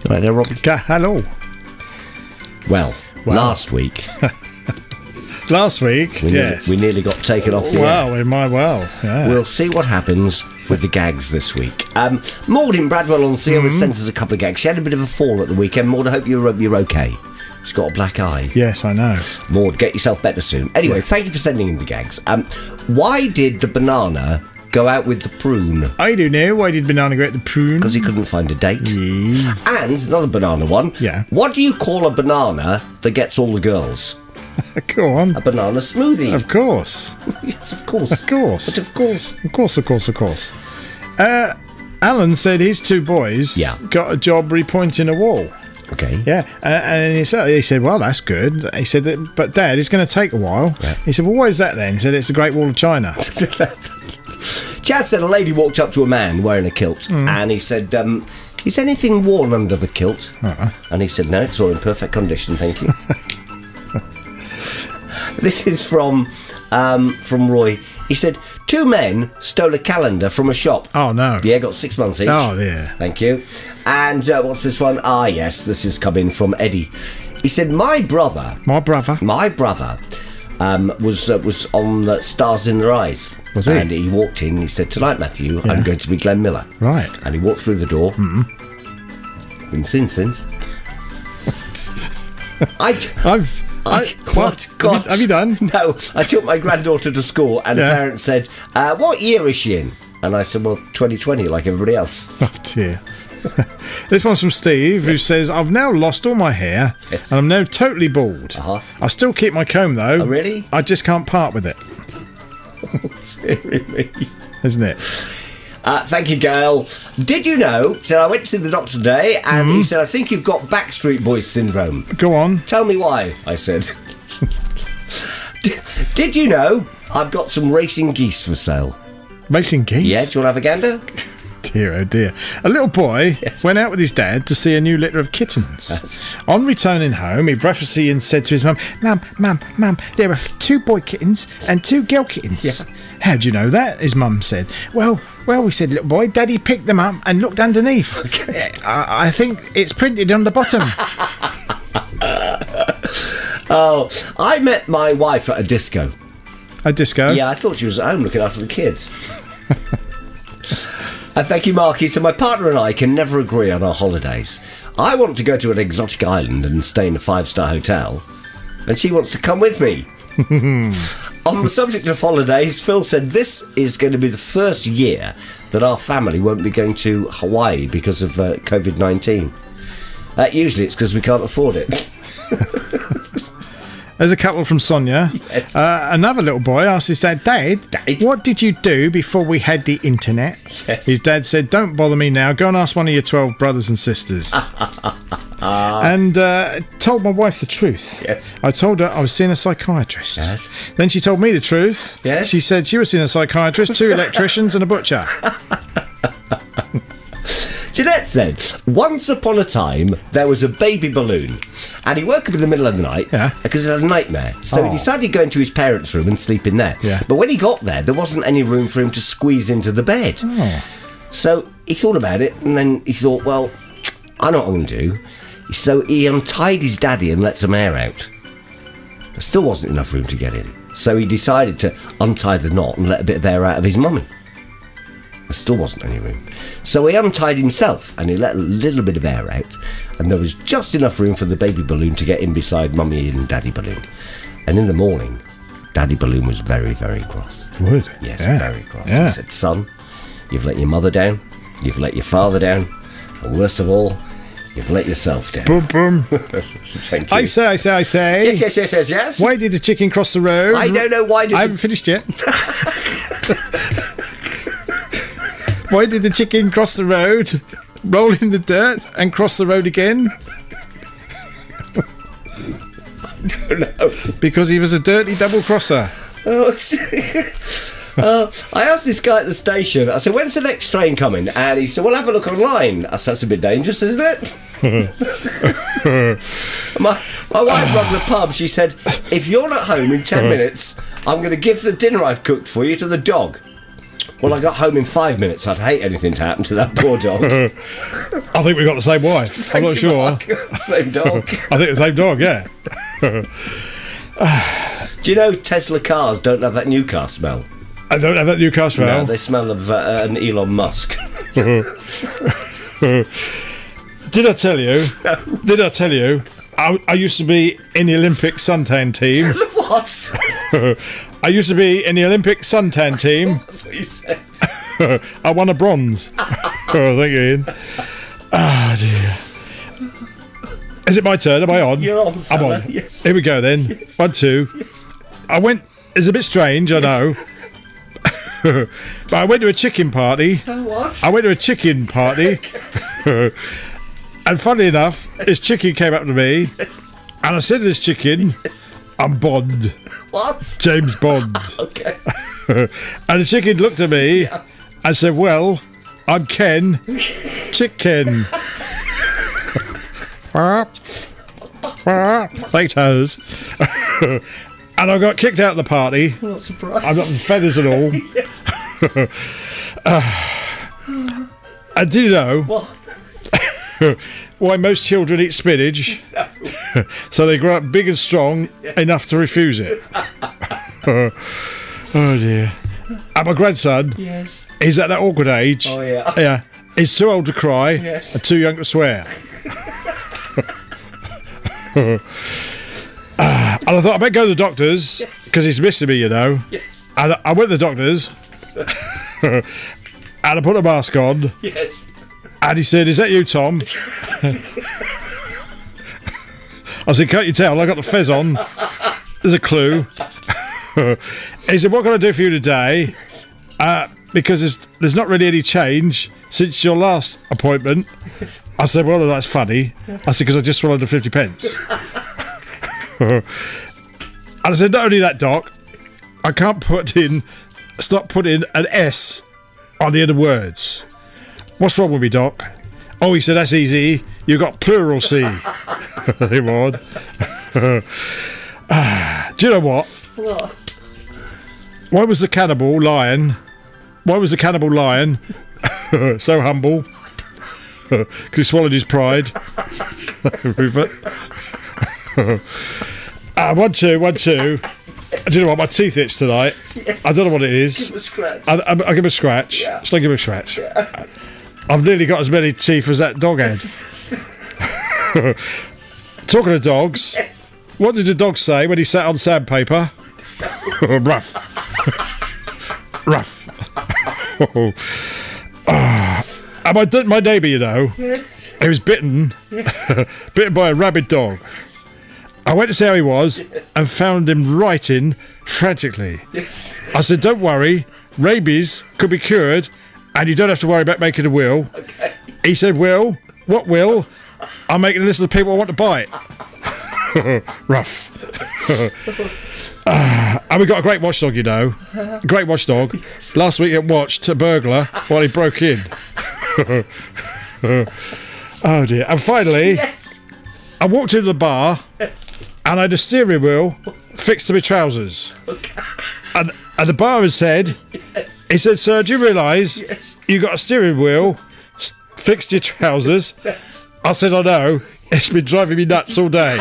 Right there, Robbie. Hello. Well, last week. Last week, yes. We nearly got taken off the air. Yeah. We'll see what happens with the gags this week. Maud in Bradwell on Sea has sent us a couple of gags. She had a bit of a fall at the weekend. Maud, I hope you're okay. She's got a black eye. Yes, I know. Maud, get yourself better soon. Anyway, thank you for sending in the gags. Why did the banana go out with the prune? I don't know. Why did banana go out with the prune? Because he couldn't find a date. Yeah. And another banana one. Yeah. What do you call a banana that gets all the girls? Go on. A banana smoothie. Of course. Yes, of course. Of course. But of course. Of course. Alan said his two boys got a job repointing a wall. Okay. Yeah, and he said, well, that's good. He said, but Dad, it's going to take a while. Yeah. He said, well, what is that then? He said, it's the Great Wall of China. Chaz said a lady walked up to a man wearing a kilt and he said, is anything worn under the kilt? And he said, no, it's all in perfect condition, thank you. This is from Roy. He said, 2 men stole a calendar from a shop. Oh, no. Yeah, got 6 months each. Oh, yeah. Thank you. And what's this one? Ah, yes, this is coming from Eddie. He said, my brother was on Stars in Their Eyes. Was he? And he walked in, he said, tonight, Matthew, I'm going to be Glenn Miller. Right. And he walked through the door. Been seen since. What? God. Have you done? No, I took my granddaughter to school and the parents said, what year is she in? And I said, well, 2020, like everybody else. Oh, dear. This one's from Steve, who says, I've now lost all my hair and I'm now totally bald. I still keep my comb, though. Oh, really? I just can't part with it. Dear me. Isn't it? Thank you, Gail. Did you know, so I went to see the doctor today and he said, I think you've got Backstreet Boys syndrome. Go on. Tell me why, I said. Did you know I've got some racing geese for sale? Racing geese? Yeah, do you want to have a gander? Dear, oh dear. A little boy went out with his dad to see a new litter of kittens. Yes. On returning home, he breathlessly said to his mum, Mum, there are 2 boy kittens and 2 girl kittens. Yeah. How do you know that? His mum said. Well, we said, little boy, Daddy picked them up and looked underneath. Okay. I think it's printed on the bottom. Oh, I met my wife at a disco. A disco? Yeah, I thought she was at home looking after the kids. Thank you, Marky. So my partner and I can never agree on our holidays. I want to go to an exotic island and stay in a 5-star hotel, and she wants to come with me. On the subject of holidays, Phil said this is going to be the first year that our family won't be going to Hawaii because of COVID-19. Usually it's because we can't afford it. There's a couple from Sonia. Yes. Another little boy asked his dad, Dad, what did you do before we had the internet? Yes. His dad said, don't bother me now. Go and ask one of your 12 brothers and sisters. And told my wife the truth. Yes. I told her I was seeing a psychiatrist. Yes. Then she told me the truth. Yes. She said she was seeing a psychiatrist, 2 electricians and a butcher. Jeanette said, once upon a time, there was a baby balloon, and he woke up in the middle of the night because he had a nightmare. So he decided to go into his parents' room and sleep in there. Yeah. But when he got there wasn't any room for him to squeeze into the bed. So he thought about it, and then he thought, well, I know what I'm going to do. So he untied his daddy and let some air out. There still wasn't enough room to get in. So he decided to untie the knot and let a bit of air out of his mummy. There still wasn't any room. So he untied himself and he let a little bit of air out, and there was just enough room for the baby balloon to get in beside Mummy and Daddy Balloon. And in the morning, Daddy Balloon was very, very cross. Would? Yes, very cross. He said, son, you've let your mother down, you've let your father down, and worst of all, you've let yourself down. Boom, boom. Thank you. I say. Yes. Why did the chicken cross the road? I don't know why did I haven't finished yet. Why did the chicken cross the road, roll in the dirt, and cross the road again? I don't know. Because he was a dirty double crosser. I asked this guy at the station, I said, when's the next train coming? And he said, well, have a look online. I said, that's a bit dangerous, isn't it? my wife rang the pub. She said, if you're not home in 10 minutes, I'm going to give the dinner I've cooked for you to the dog. When I got home in 5 minutes, I'd hate anything to happen to that poor dog. I think we got the same wife. I'm not sure. Same dog. I think the same dog, yeah. Do you know Tesla cars don't have that new car smell? I don't have that new car smell. No, they smell of an Elon Musk. Did I tell you? No. Did I tell you? I used to be in the Olympic suntan team. What? I used to be in the Olympic suntan team. That's what you said. I won a bronze. Oh, thank you, Ian. Oh, dear. Is it my turn? Am I on? You're on, fella. I'm on. Yes. Here we go then. Yes. 1, 2. Yes. I went. It's a bit strange, I know. But I went to a chicken party. What? I went to a chicken party. And funnily enough, this chicken came up to me. Yes. And I said to this chicken, I'm Bond. What? James Bond. Okay. And the chicken looked at me and said, well, I'm Ken. Chicken. Potatoes. And I got kicked out of the party. I'm not surprised. I got the feathers and all. Yes. And do you know What? why most children eat spinach? No. So they grow up big and strong enough to refuse it. Oh dear. And my grandson, Yes. he's at that awkward age. Oh, yeah. Yeah. He's too old to cry Yes. and too young to swear. And I thought I better go to the doctors Yes. because he's missing me, you know. Yes. And I went to the doctors and I put a mask on Yes. and he said, is that you, Tom? I said, can't you tell? I got the fez on. There's a clue. He said, what can I do for you today? Because there's not really any change since your last appointment. I said, well, that's funny. I said, because I just swallowed the 50 pence. And I said, not only that, Doc, I can't stop putting an S on the end of words. What's wrong with me, Doc? Oh, he said, that's easy. You got plural C. Hey, Maud. Do you know what? What? Why was the cannibal lion so humble? Because he swallowed his pride. Rupert. 1, 2, 1, 2. Do you know what? My teeth itch tonight. Yes. I don't know what it is. Give him a scratch. I'll give him a scratch. Yeah. Just give him a scratch. Yeah. I've nearly got as many teeth as that dog had. Talking of dogs, Yes. what did the dog say when he sat on sandpaper? Rough. Rough. And my neighbour, you know, Yes. he was bitten by a rabid dog. I went to see how he was and found him writing frantically. Yes. I said, don't worry, rabies could be cured and you don't have to worry about making a will. Okay. He said, will? What will? I'm making a list of the people I want to buy it. Rough. And we got a great watchdog, you know. A great watchdog. Yes. Last week it watched a burglar while he broke in. Oh dear. And finally, Yes. I walked into the bar Yes. and I had a steering wheel fixed to my trousers. Okay. And the barman said, Yes. he said, sir, do you realise Yes. you got a steering wheel fixed to your trousers? Yes. I said, I know. It's been driving me nuts all day.